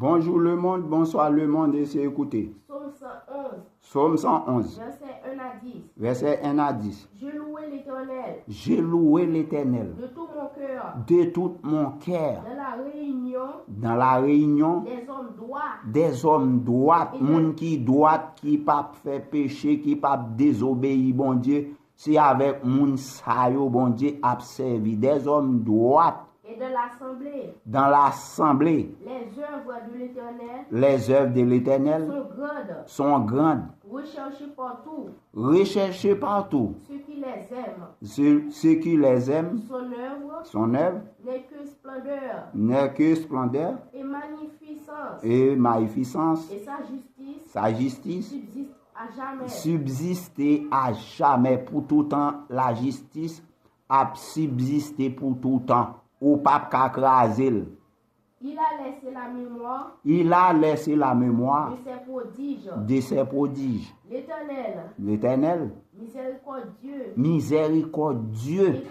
Bonjour le monde, bonsoir le monde et c'est écouté. Psaume 111, Psaume 111, versets 1 à 10. versets 1 à 10. Je louai l'Éternel J'ai loué l'Éternel de tout mon cœur de tout mon cœur dans la réunion des hommes droits, moun qui droit, qui pas fait péché, qui pas désobéi bon Dieu, c'est avec moun sa yo bon Dieu a servi des hommes droits et de l'assemblée. dans l'assemblée. Les œuvres de l'Éternel Les œuvres de l'Éternel sont grandes, sont grandes, recherchées partout. recherchez partout. Ceux qui les aiment, Son œuvre n'est que splendeur n'est que splendeur et magnificence. et magnificence. Et Sa justice subsiste à jamais. subsister à jamais pour tout temps. La justice a subsisté pour tout temps. Au pape qu'a crasé. Il a laissé la mémoire Il a laissé la mémoire de ses prodiges. de ses prodiges. L'Éternel, L'Éternel, miséricordieux miséricordieux, et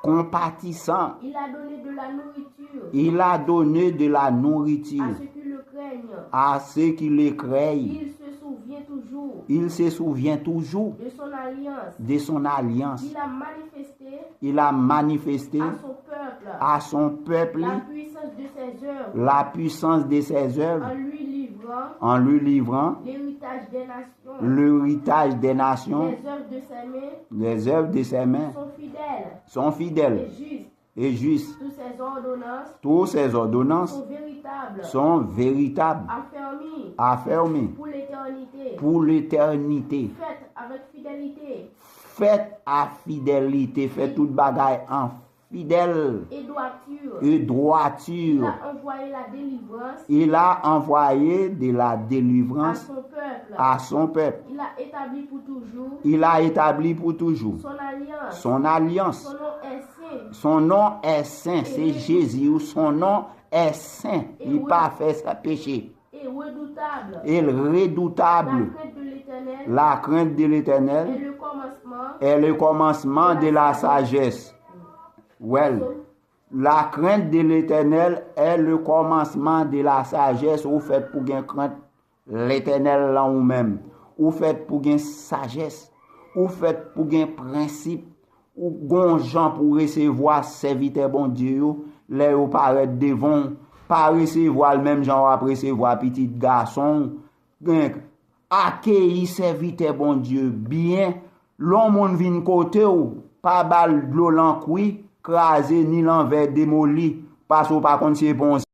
compatissant, il a donné de la nourriture il a donné de la nourriture à ceux qui le craignent. à ceux qui le craignent. Il se souvient toujours Il se souvient toujours de son alliance. de son alliance. Il a manifesté Il a manifesté à son peuple à son peuple la puissance de ses œuvres la puissance de ses œuvres en lui livrant en lui livrant l'héritage des nations. l'héritage des nations. Les œuvres de ses mains Les œuvres de ses mains sont sont fidèles fidèles et justes. et justes. Toutes ses Toutes ces ordonnances sont véritables, sont véritables, affermies affermies pour l'éternité, pour l'éternité. faites avec fidélité Faites toute bagaille en fidèle et et droiture. Il a envoyé de la Il a envoyé de la délivrance délivrance à son peuple. à son peuple. Il a établi pour toujours Il a établi pour toujours son alliance. son alliance. Son nom est saint Son nom est saint, c'est Jésus. Son nom est saint. Il n'a pas fait sa péché. et redoutable. Et redoutable. La crainte de l'Éternel est le commencement de la sagesse. Well, la crainte de l'Éternel est le commencement de la sagesse. Ou fait pour gagner crainte l'Éternel là ou même. Ou fait pour gagner sagesse. Ou fait pour gagner principe. Ou gon gens pour recevoir serviteur bon Dieu. Les ou paraître devant. Pas recevoir le même genre après recevoir petit garçon. Accueillir serviteur bon Dieu bien. L'homme vient côté ou pas bal de l'eau l'encoui. Crasé ni l'envers démoli parce que par contre c'est bon